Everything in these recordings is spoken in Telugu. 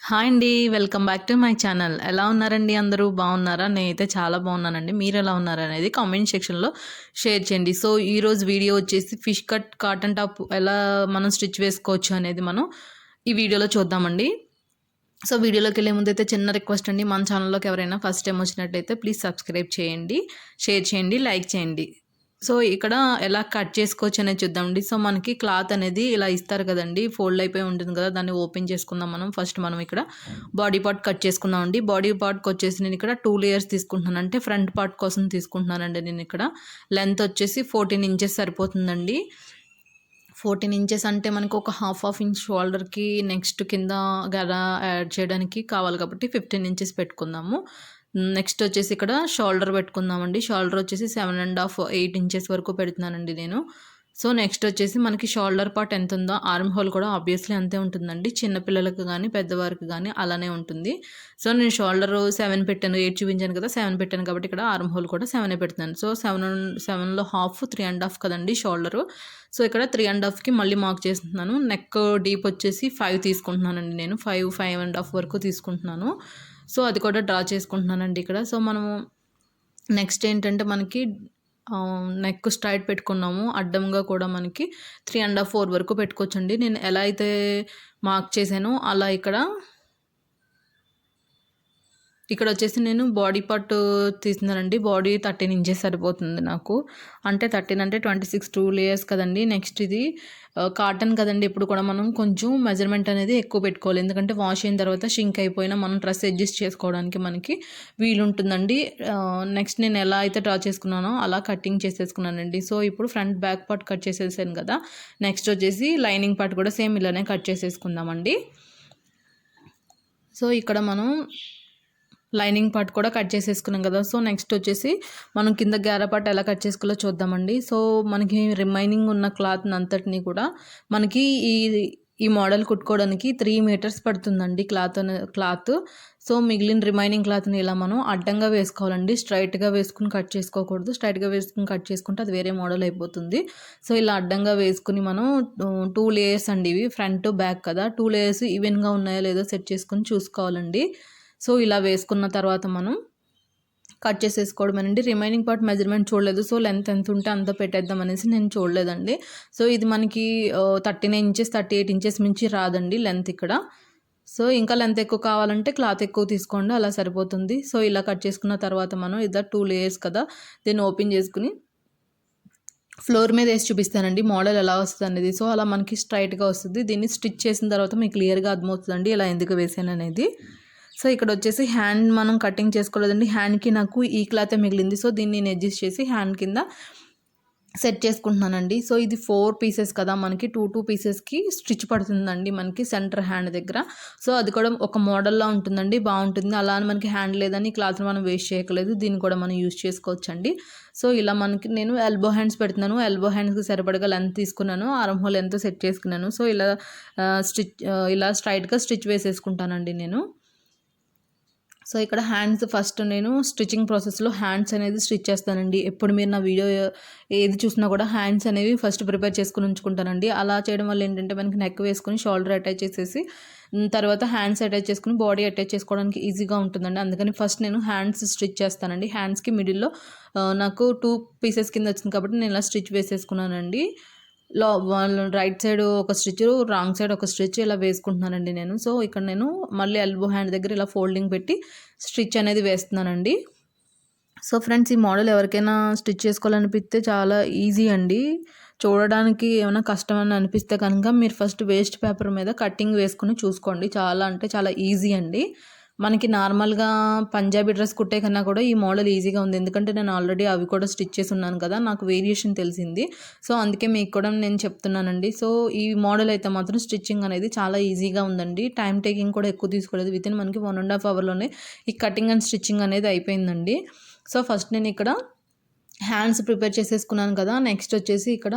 హాయ్ అండి. Welcome back to my channel. ఎలా ఉన్నారండి అందరూ? బాగున్నారా? నేనైతే చాలా బాగున్నానండి. మీరు ఎలా ఉన్నారనేది కామెంట్ సెక్షన్‌లో షేర్ చేయండి. సో, ఈరోజు వీడియో వచ్చేసి ఫిష్ కట్ కాటన్ టాప్ ఎలా మనం స్టిచ్ వేసుకోవచ్చు అనేది మనం ఈ వీడియోలో చూద్దామండి. సో, వీడియోలోకెళ్ళే ముందైతే చిన్న రిక్వెస్ట్ అండి. మన ఛానల్‌లోకి ఎవరైనా ఫస్ట్ టైమ్ వచ్చినట్టయితే ప్లీజ్ సబ్స్క్రైబ్ చేయండి, షేర్ చేయండి, లైక్ చేయండి. సో, ఇక్కడ ఎలా కట్ చేసుకోవచ్చు అనేది చూద్దామండి. సో, మనకి క్లాత్ అనేది ఇలా ఇస్తారు కదండీ! ఫోల్డ్ అయిపోయి ఉంటుంది కదా! దాన్ని ఓపెన్ చేసుకుందాం మనం. ఫస్ట్ మనం ఇక్కడ బాడీ పార్ట్ కట్ చేసుకుందామండి. బాడీ పార్ట్‌కొచ్చేసి నేను ఇక్కడ 2 లేయర్స్ తీసుకుంటున్నాను. అంటే ఫ్రంట్ పార్ట్ కోసం తీసుకుంటున్నానండి నేను ఇక్కడ. లెంత్ వచ్చేసి 14 ఇంచెస్ సరిపోతుందండి. 14 ఇంచెస్ అంటే మనకు ఒక హాఫ్ ఇంచ్ షోల్డర్‌కి నెక్స్ట్ కింద గల యాడ్ చేయడానికి కావాలి కాబట్టి 15 ఇంచెస్ పెట్టుకుందాము. నెక్స్ట్ వచ్చేసి ఇక్కడ షోల్డర్ పెట్టుకుందామండి. షోల్డర్ వచ్చేసి 7 ½ 8 ఇంచెస్ వరకు పెడుతున్నానండి నేను. సో, నెక్స్ట్ వచ్చేసి మనకి షోల్డర్ పార్ట్ ఎంత ఉందో ఆర్మ్ హోల్ కూడా ఆబ్వియస్లీ అంతే ఉంటుందండి. చిన్న పిల్లలకు గానీ, పెద్దవారికి గానీ అలానే ఉంటుంది. సో, నేను షోల్డర్ 7 పెట్టాను. 8 చూపించాను కదా! 7 పెట్టాను కాబట్టి ఇక్కడ ఆర్మ్ హోల్ కూడా 7 పెడుతున్నాను. సో, 7లో హాఫ్ 3 ½ కదండీ షోల్డరు. సో, ఇక్కడ 3 ½ మళ్ళీ మార్క్ చేస్తున్నాను. నెక్ డీప్ వచ్చేసి 5 తీసుకుంటున్నానండి నేను. 5 ½ వరకు తీసుకుంటున్నాను. సో, అది కూడా డ్రా చేసుకుంటున్నానండి ఇక్కడ. సో, మనము నెక్స్ట్ ఏంటంటే మనకి నెక్ స్ట్రైట్ పెట్టుకున్నాము. అడ్డంగా కూడా మనకి 3 ½ 4 వరకు పెట్టుకోవచ్చండి. నేను ఎలా అయితే మార్క్ చేశానో అలా ఇక్కడొచ్చేసి నేను బాడీ పార్ట్ తీస్తున్నానండి. బాడీ 13 ఇంచెస్ సరిపోతుంది నాకు. అంటే 13 అంటే 26 2 లేయర్స్ కదండీ. నెక్స్ట్ ఇది కాటన్ కదండీ. ఇప్పుడు కూడా మనం కొంచెం మెజర్మెంట్ అనేది ఎక్కువ పెట్టుకోవాలి. ఎందుకంటే వాష్ అయిన తర్వాత షింక్ అయిపోయినా మనం డ్రెస్ అడ్జస్ట్ చేసుకోవడానికి మనకి వీలుంటుందండి. నెక్స్ట్ నేను ఎలా అయితే డ్రా చేసుకున్నానో అలా కటింగ్ చేసేసుకున్నానండి. సో, ఇప్పుడు ఫ్రంట్ బ్యాక్ పార్ట్ కట్ చేసేసాను కదా! నెక్స్ట్ వచ్చేసి లైనింగ్ పార్ట్ కూడా సేమ్ ఇలానే కట్ చేసేసుకుందామండి. సో, ఇక్కడ మనం లైనింగ్ పార్ట్ కూడా కట్ చేసేసుకున్నాం కదా! సో, నెక్స్ట్ వచ్చేసి మనం కింద గ్యార పార్ట్ ఎలా కట్ చేసుకోవాలో చూద్దామండి. సో, మనకి రిమైనింగ్ ఉన్న క్లాత్‌ని అంతటిని కూడా మనకి ఈ మోడల్ కుట్టుకోవడానికి 3 మీటర్స్ పడుతుందండి క్లాత్. సో, మిగిలిన రిమైనింగ్ క్లాత్‌ని ఇలా మనం అడ్డంగా వేసుకోవాలండి. స్ట్రైట్‌గా వేసుకొని కట్ చేసుకోకూడదు. స్ట్రైట్‌గా వేసుకొని కట్ చేసుకుంటే అది వేరే మోడల్ అయిపోతుంది. సో, ఇలా అడ్డంగా వేసుకొని మనం 2 లేయర్స్ అండి ఇవి. ఫ్రంట్, బ్యాక్ కదా! 2 లేయర్స్ ఈవెన్‌గా ఉన్నాయో లేదో సెట్ చేసుకొని చూసుకోవాలండి. సో, ఇలా వేసుకున్న తర్వాత మనం కట్ చేసేసుకోవడమేనండి. రిమైనింగ్ పార్ట్ మెజర్మెంట్ చూడలేదు. సో, లెంత్ ఎంత ఉంటే అంత పెట్టేద్దాం అనేసి నేను చూడలేదండి. సో, ఇది మనకి 39 ఇంచెస్ 38 ఇంచెస్ మించి రాదండి లెంత్ ఇక్కడ. సో, ఇంకా లెంత్ ఎక్కువ కావాలంటే క్లాత్ ఎక్కువ తీసుకోండి. అలా సరిపోతుంది. సో, ఇలా కట్ చేసుకున్న తర్వాత మనం 2 లేయర్స్ కదా! దీన్ని ఓపెన్ చేసుకొని ఫ్లోర్ మీద వేసి చూపిస్తానండి మోడల్ ఎలా వస్తదనేది. సో, అలా మనకి స్ట్రైట్‌గా వస్తది. దీన్ని స్టిచ్ చేసిన తర్వాత మీకు క్లియర్‌గా అర్థమవుతదండి ఇలా ఎందుకు వేసాననేది. సో, ఇక్కడొచ్చేసి హ్యాండ్ మనం కటింగ్ చేసుకోలేదండి. హ్యాండ్‌కి నాకు ఈ క్లాతే మిగిలింది. సో, దీన్ని నేను అడ్జస్ట్ చేసి హ్యాండ్ కింద సెట్ చేసుకుంటున్నానండి. సో, ఇది 4 పీసెస్ కదా! మనకి 2 పీసెస్‌కి స్టిచ్ పడుతుందండి మనకి సెంటర్ హ్యాండ్ దగ్గర. సో, అది కూడా ఒక మోడల్‌లా ఉంటుందండి. బావుంటుంది. అలా అని మనకి హ్యాండ్ లేదని క్లాత్‌ని మనం వేస్ట్ చేయక్కర్లేదు. దీన్ని కూడా మనం యూజ్ చేసుకోవచ్చండి. సో, ఇలా మనకి నేను ఎల్బో హ్యాండ్స్ పెడుతున్నాను. ఎల్బో హ్యాండ్స్‌కి సరిపడగా లెంత్ తీసుకున్నాను. ఆర్మ్ హోల్ ఎంతో సెట్ చేసుకున్నాను. సో, ఇలా స్ట్రైట్‌గా స్టిచ్ వేసేసుకుంటానండి నేను. సో, ఇక్కడ హ్యాండ్స్ ఫస్ట్ నేను స్టిచ్చింగ్ ప్రాసెస్‌లో హ్యాండ్స్ అనేది స్టిచ్ చేస్తానండి. ఎప్పుడు మీరు నా వీడియో ఏది చూసినా కూడా హ్యాండ్స్ అనేవి ఫస్ట్ ప్రిపేర్ చేసుకొని ఉంచుకుంటానండి. అలా చేయడం వల్ల ఏంటంటే మనకి నెక్ వేసుకొని షోల్డర్ అటాచ్ చేసేసి తర్వాత హ్యాండ్స్ అటాచ్ చేసుకొని బాడీ అటాచ్ చేసుకోవడానికి ఈజీగా ఉంటుందండి. అందుకని ఫస్ట్ నేను హ్యాండ్స్ స్టిచ్ చేస్తానండి. హ్యాండ్స్‌కి మిడిల్‌లో నాకు 2 పీసెస్ కింద వచ్చింది కాబట్టి నేను ఇలా స్టిచ్ వేసేసుకున్నానండి. వాళ్ళు రైట్ సైడ్ ఒక స్టిచ్, రాంగ్ సైడ్ ఒక స్టిచ్ ఇలా వేసుకుంటున్నానండి నేను. సో, ఇక్కడ నేను మళ్ళీ ఎల్బో హ్యాండ్ దగ్గర ఇలా ఫోల్డింగ్ పెట్టి స్టిచ్ అనేది వేస్తున్నానండి. సో, ఫ్రెండ్స్ ఈ మోడల్ ఎవరికైనా స్టిచ్ చేసుకోవాలనిపిస్తే చాలా ఈజీ అండి. చూడడానికి ఏమైనా కష్టం అని అనిపిస్తే కనుక మీరు ఫస్ట్ వేస్ట్ పేపర్ మీద కటింగ్ వేసుకొని చూసుకోండి. చాలా అంటే చాలా ఈజీ అండి. మనకి నార్మల్‌గా పంజాబీ డ్రెస్ కుట్టే కన్నా కూడా ఈ మోడల్ ఈజీగా ఉంది. ఎందుకంటే నేను ఆల్రెడీ అవి కూడా స్టిచ్ చేసి ఉన్నాను కదా! నాకు వేరియేషన్ తెలిసింది. సో, అందుకే మీకు కూడా నేను చెప్తున్నానండి. సో, ఈ మోడల్ అయితే మాత్రం స్టిచ్చింగ్ అనేది చాలా ఈజీగా ఉందండి. టైమ్ టేకింగ్ కూడా ఎక్కువ తీసుకోలేదు. వితిన్ మనకి 1 ½ అవర్‌లోనే ఈ కటింగ్ అండ్ స్టిచ్చింగ్ అనేది అయిపోయిందండి. సో, ఫస్ట్ నేను ఇక్కడ హ్యాండ్స్ ప్రిపేర్ చేసేసుకున్నాను కదా! నెక్స్ట్ వచ్చేసి ఇక్కడ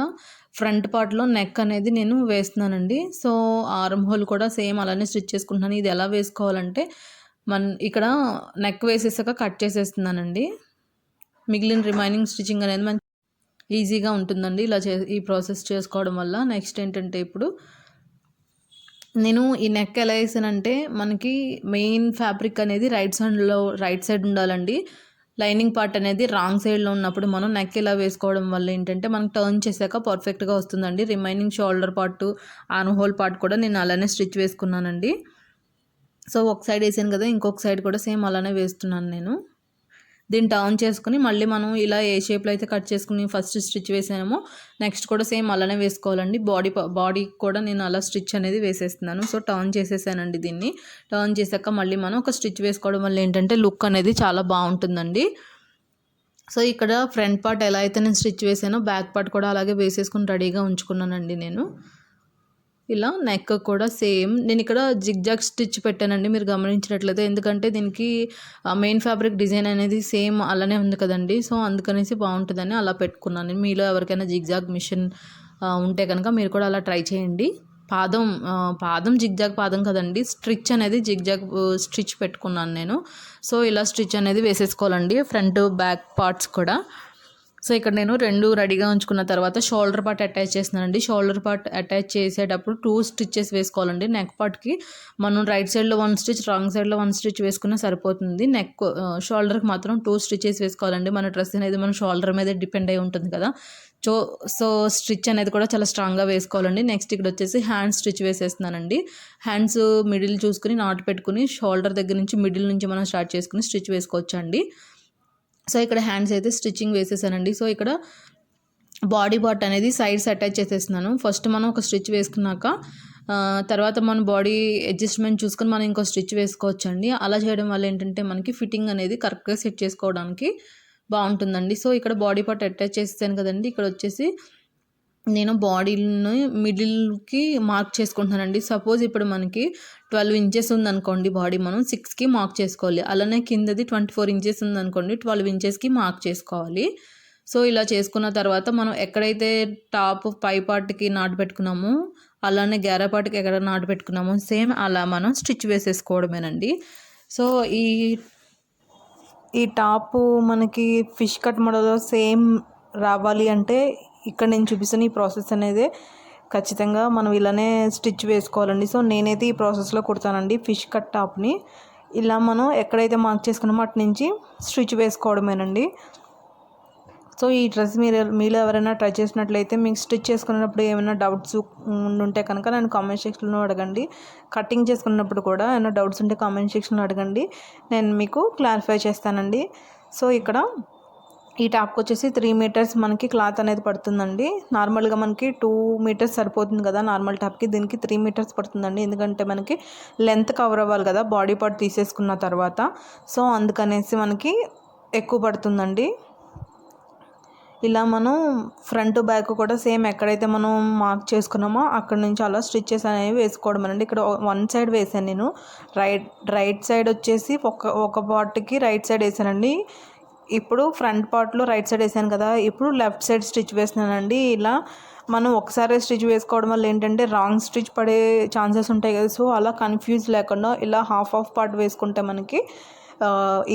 ఫ్రంట్ పార్ట్‌లో నెక్ అనేది నేను వేస్తున్నానండి. సో, ఆర్మ్ హోల్ కూడా సేమ్ అలానే స్టిచ్ చేసుకుంటున్నాను. ఇది ఎలా వేసుకోవాలంటే ఇక్కడ నెక్ వేసేసాక కట్ చేసేస్తున్నానండి. మిగిలిన రిమైనింగ్ స్టిచ్చింగ్ అనేది మనకి ఈజీగా ఉంటుందండి. ఈ ప్రాసెస్ చేసుకోవడం వల్ల. నెక్స్ట్ ఏంటంటే ఇప్పుడు నేను ఈ నెక్ ఎలా వేసానంటే మనకి మెయిన్ ఫ్యాబ్రిక్ అనేది రైట్ సైడ్ ఉండాలండి. లైనింగ్ పార్ట్ అనేది రాంగ్ సైడ్లో ఉన్నప్పుడు మనం నెక్ ఇలా వేసుకోవడం వల్ల ఏంటంటే మనకు టర్న్ చేశాక పర్ఫెక్ట్గా వస్తుందండి. Remaining shoulder part, arm whole part కూడా నేను అలానే స్టిచ్ వేసుకున్నానండి. సో ఒక సైడ్ వేసాను కదా, ఇంకొక సైడ్ కూడా సేమ్ అలానే వేస్తున్నాను నేను. దీన్ని టర్న్ చేసుకుని మళ్ళీ మనం ఇలా ఏ షేప్లో అయితే కట్ చేసుకుని ఫస్ట్ స్టిచ్ వేసామో నెక్స్ట్ కూడా సేమ్ అలానే వేసుకోవాలండి. బాడీ కూడా నేను అలా స్టిచ్ అనేది వేసేస్తున్నాను. సో టర్న్ చేసేసానండి. దీన్ని టర్న్ చేశాక మళ్ళీ మనం ఒక స్టిచ్ వేసుకోవడం వల్ల ఏంటంటే లుక్ అనేది చాలా బాగుంటుందండి. సో ఇక్కడ ఫ్రంట్ పార్ట్ ఎలా అయితే నేను స్టిచ్ వేసానో బ్యాక్ పార్ట్ కూడా అలాగే వేసేసుకుని రెడీగా ఉంచుకున్నానండి నేను. ఇలా నెక్ కూడా సేమ్ నేను ఇక్కడ జిగ్జాగ్ స్టిచ్ పెట్టానండి, మీరు గమనించినట్లయితే. ఎందుకంటే దీనికి మెయిన్ ఫ్యాబ్రిక్ డిజైన్ అనేది సేమ్ అలానే ఉంది కదండి. సో అందుకనేసి బాగుంటుందని అలా పెట్టుకున్నాను. మీలో ఎవరికైనా జిగ్జాగ్ మిషన్ ఉంటే కనుక మీరు కూడా అలా ట్రై చేయండి. పాదం జిగ్జాగ్ పాదం కదండి, స్టిచ్ అనేది జిగ్జాగ్ స్టిచ్ పెట్టుకున్నాను నేను. సో ఇలా స్టిచ్ అనేది వేసేసుకోవాలండి ఫ్రంట్ బ్యాక్ పార్ట్స్ కూడా. సో ఇక్కడ నేను రెండు రెడీగా ఉంచుకున్న తర్వాత షోల్డర్ పార్ట్ అటాచ్ చేస్తున్నానండి. షోల్డర్ పార్ట్ అటాచ్ చేసేటప్పుడు 2 స్టిచ్చెస్ వేసుకోవాలండి. నెక్ పార్ట్కి మనం రైట్ సైడ్లో 1 స్టిచ్, రాంగ్ సైడ్లో 1 స్టిచ్ వేసుకున్నా సరిపోతుంది. షోల్డర్కి మాత్రం 2 స్టిచెస్ వేసుకోవాలండి. మన డ్రెస్ అనేది మన షోల్డర్ మీద డిపెండ్ అయి ఉంటుంది కదా. సో స్టిచ్ అనేది కూడా చాలా స్ట్రాంగ్గా వేసుకోవాలండి. నెక్స్ట్ ఇక్కడ వచ్చేసి హ్యాండ్ స్టిచ్ వేసేస్తున్నానండి. హ్యాండ్స్ మిడిల్ చూసుకుని నాటు పెట్టుకుని షోల్డర్ దగ్గర నుంచి మిడిల్ నుంచి మనం స్టార్ట్ చేసుకుని స్టిచ్ వేసుకోవచ్చండి. సో ఇక్కడ హ్యాండ్స్ అయితే స్టిచ్చింగ్ వేసేసానండి. సో ఇక్కడ బాడీ పార్ట్ అనేది సైడ్స్ అటాచ్ చేసేస్తున్నాను. ఫస్ట్ మనం ఒక స్టిచ్ వేసుకున్నాక తర్వాత మన బాడీ అడ్జస్ట్మెంట్ చూసుకొని మనం ఇంకో స్టిచ్ వేసుకోవచ్చండి. అలా చేయడం వల్ల ఏంటంటే మనకి ఫిట్టింగ్ అనేది కరెక్ట్గా సెట్ చేసుకోవడానికి బాగుంటుందండి. సో ఇక్కడ బాడీ పార్ట్ అటాచ్ చేసేసాను కదండి. ఇక్కడ వచ్చేసి నేను బాడీని మిడిల్కి మార్క్ చేసుకుంటున్నానండి. సపోజ్ ఇప్పుడు మనకి 12 ఇంచెస్ ఉందనుకోండి బాడీ, మనం 6కి మార్క్ చేసుకోవాలి. అలానే కిందది 24 ఇంచెస్ ఉందనుకోండి 12 ఇంచెస్కి మార్క్ చేసుకోవాలి. సో ఇలా చేసుకున్న తర్వాత మనం ఎక్కడైతే టాప్ పై పార్ట్కి నాటు పెట్టుకున్నామో అలానే గ్యారా పార్ట్కి ఎక్కడ నాటు పెట్టుకున్నామో సేమ్ అలా మనం స్టిచ్ వేసేసుకోవడమేనండి. సో ఈ టాపు మనకి ఫిష్ కట్ మోడల్లో సేమ్ రావాలి అంటే ఇక్కడ నేను చూపిస్తున్న ఈ ప్రాసెస్ అనేది ఖచ్చితంగా మనం ఇలానే స్టిచ్ వేసుకోవాలండి. సో నేనైతే ఈ ప్రాసెస్లో కుడతానండి. ఫిష్ కట్ టాప్ని ఇలా మనం ఎక్కడైతే మార్క్ చేసుకున్నామో అటు నుంచి స్టిచ్ వేసుకోవడమేనండి. సో ఈ డ్రెస్ మీలో ఎవరైనా ట్రై చేసినట్లయితే మీకు స్టిచ్ చేసుకున్నప్పుడు ఏమైనా డౌట్స్ ఉంటే కనుక నేను కామెంట్ సెక్షన్లో అడగండి. కటింగ్ చేసుకున్నప్పుడు కూడా ఏమైనా డౌట్స్ ఉంటే కామెంట్ సెక్షన్లో అడగండి, నేను మీకు క్లారిఫై చేస్తానండి. సో ఇక్కడ ఈ టాప్కి వచ్చేసి 3 మీటర్స్ మనకి క్లాత్ అనేది పడుతుందండి. నార్మల్గా మనకి 2 మీటర్స్ సరిపోతుంది కదా నార్మల్ టాప్కి, దీనికి 3 మీటర్స్ పడుతుందండి. ఎందుకంటే మనకి లెంత్ కవర్ అవ్వాలి కదా బాడీ పార్ట్ తీసేసుకున్న తర్వాత. సో అందుకనేసి మనకి ఎక్కువ పడుతుందండి. ఇలా మనం ఫ్రంట్ బ్యాక్ కూడా సేమ్ ఎక్కడైతే మనం మార్క్ చేసుకున్నామో అక్కడ నుంచి అలా స్టిచ్చెస్ అనేవి వేసుకోవడం అండి. ఇక్కడ 1 సైడ్ వేసాను నేను. రైట్ సైడ్ వచ్చేసి ఒక పార్ట్కి రైట్ సైడ్ వేసానండి. ఇప్పుడు ఫ్రంట్ పార్ట్లో రైట్ సైడ్ వేసాను కదా, ఇప్పుడు లెఫ్ట్ సైడ్ స్టిచ్ వేస్తున్నానండి. ఇలా మనం ఒకసారి స్టిచ్ వేసుకోవడం వల్ల ఏంటంటే రాంగ్ స్టిచ్ పడే ఛాన్సెస్ ఉంటాయి కదా. సో అలా కన్ఫ్యూజ్ లేకుండా ఇలా హాఫ్ పార్ట్ వేసుకుంటే మనకి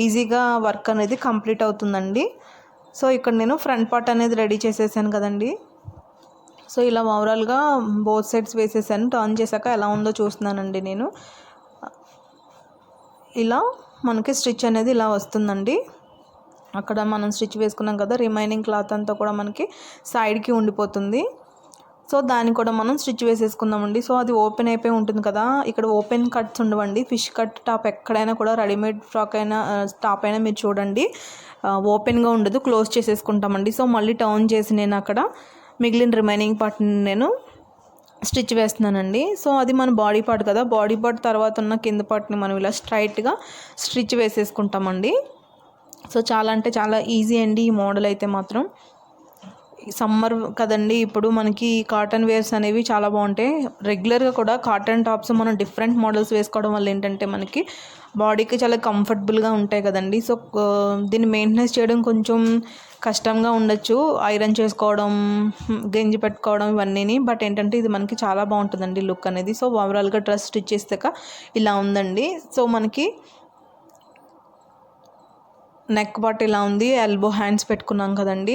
ఈజీగా వర్క్ అనేది కంప్లీట్ అవుతుందండి. సో ఇక్కడ నేను ఫ్రంట్ పార్ట్ అనేది రెడీ చేసేసాను కదండి. సో ఇలా ఓవరాల్గా బోత్ సైడ్స్ వేసేసాను. టర్న్ చేశాక ఎలా ఉందో చూస్తున్నానండి నేను. ఇలా మనకి స్టిచ్ అనేది ఇలా వస్తుందండి. అక్కడ మనం స్టిచ్ వేసుకున్నాం కదా, రిమైనింగ్ క్లాత్ అంతా కూడా మనకి సైడ్కి ఉండిపోతుంది. సో దాన్ని కూడా మనం స్టిచ్ వేసేసుకుందామండి. సో అది ఓపెన్ అయిపోయి ఉంటుంది కదా, ఇక్కడ ఓపెన్ కట్స్ ఉండవండి. ఫిష్ కట్ టాప్ ఎక్కడైనా కూడా రెడీమేడ్ ఫ్రాక్ అయినా టాప్ అయినా మీరు చూడండి ఓపెన్గా ఉండదు, క్లోజ్ చేసేసుకుంటామండి. సో మళ్ళీ టర్న్ చేసి నేను అక్కడ మిగిలిన రిమైనింగ్ పార్ట్ని నేను స్టిచ్ వేస్తున్నానండి. సో అది మన బాడీ పార్ట్ కదా, బాడీ పార్ట్ తర్వాత ఉన్న కింద పార్ట్ని మనం ఇలా స్ట్రైట్గా స్టిచ్ వేసేసుకుంటామండి. సో చాలా అంటే చాలా ఈజీ అండి ఈ మోడల్ అయితే మాత్రం. సమ్మర్ కదండి, ఇప్పుడు మనకి కాటన్ వేర్స్ అనేవి చాలా బాగుంటాయి. రెగ్యులర్గా కూడా కాటన్ టాప్స్ మనం డిఫరెంట్ మోడల్స్ వేసుకోవడం వల్ల ఏంటంటే మనకి బాడీకి చాలా కంఫర్టబుల్గా ఉంటాయి కదండి. సో దీన్ని మెయింటెనెన్స్ చేయడం కొంచెం కష్టంగా ఉండొచ్చు, ఐరన్ చేసుకోవడం, గంజి పెట్టుకోవడం ఇవన్నీ. బట్ ఏంటంటే ఇది మనకి చాలా బాగుంటుందండి లుక్ అనేది. సో ఓవరాల్గా డ్రెస్ స్టిచ్ చేసాక ఇలా ఉందండి. సో మనకి నెక్ పార్ట్ ఇలా ఉంది, ఎల్బో హ్యాండ్స్ పెట్టుకున్నాం కదండి.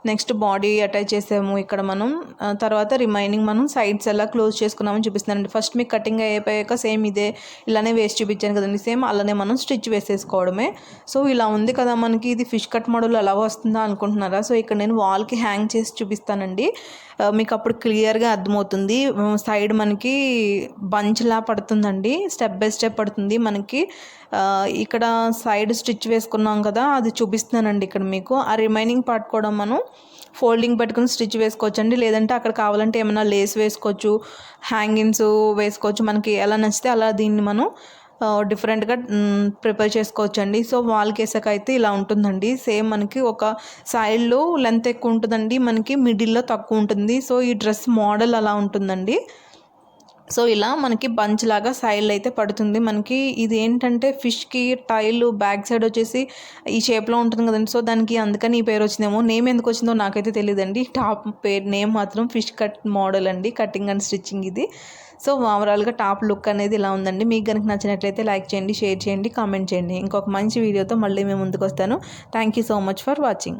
నెక్స్ట్ బాడీ అటాచ్ చేసాము ఇక్కడ మనం. తర్వాత రిమైనింగ్ మనం సైడ్స్ ఎలా క్లోజ్ చేసుకున్నామని చూపిస్తున్నానండి. ఫస్ట్ మీకు కటింగ్ అయిపోయాక సేమ్ ఇలానే వేసి చూపించాను కదండి, సేమ్ అలానే మనం స్టిచ్ వేసేసుకోవడమే. సో ఇలా ఉంది కదా మనకి, ఇది ఫిష్ కట్ మోడల్ ఎలా వస్తుందా అనుకుంటున్నారా? సో ఇక్కడ నేను వాల్కి హ్యాంగ్ చేసి చూపిస్తానండి, మీకు అప్పుడు క్లియర్గా అర్థమవుతుంది. సైడ్ మనకి బంచ్లా పడుతుందండి, స్టెప్ బై స్టెప్ పడుతుంది మనకి. ఇక్కడ సైడ్ స్టిచ్ వేసుకున్నాం కదా, అది చూపిస్తున్నానండి ఇక్కడ మీకు. ఆ రిమైనింగ్ పార్ట్ కూడా మనం ఫోల్డింగ్ పెట్టుకుని స్టిచ్ వేసుకోవచ్చండి, లేదంటే అక్కడ కావాలంటే ఏమైనా లేస్ వేసుకోవచ్చు, హ్యాంగింగ్స్ వేసుకోవచ్చు, మనకి ఎలా నచ్చితే అలా దీన్ని మనం డిఫరెంట్గా ప్రిపేర్ చేసుకోవచ్చండి. సో వాల్కి వేసాక అయితే ఇలా ఉంటుందండి. సేమ్ మనకి ఒక సైడ్లో లెంత్ ఎక్కువ ఉంటుందండి, మనకి మిడిల్లో తక్కువ ఉంటుంది. సో ఈ డ్రెస్ మోడల్ అలా ఉంటుందండి. సో ఇలా మనకి బంచ్ లాగా సైడ్లో అయితే పడుతుంది మనకి. ఇది ఏంటంటే ఫిష్కి టైల్ బ్యాక్ సైడ్ వచ్చేసి ఈ షేప్లో ఉంటుంది కదండి, సో దానికి అందుకని ఈ పేరు వచ్చిందేమో. నేమ్ ఎందుకు వచ్చిందో నాకైతే తెలియదండి. టాప్ పేరు నేమ్ మాత్రం ఫిష్ కట్ మోడల్ అండి, కటింగ్ అండ్ స్టిచ్చింగ్ ఇది. సో ఓవరాల్గా టాప్ లుక్ అనేది ఇలా ఉందండి. మీకు కనుక నచ్చినట్లయితే లైక్ చేయండి, షేర్ చేయండి, కామెంట్ చేయండి. ఇంకొక మంచి వీడియోతో మళ్ళీ మేము ముందుకు వస్తాను. Thank you so much for watching.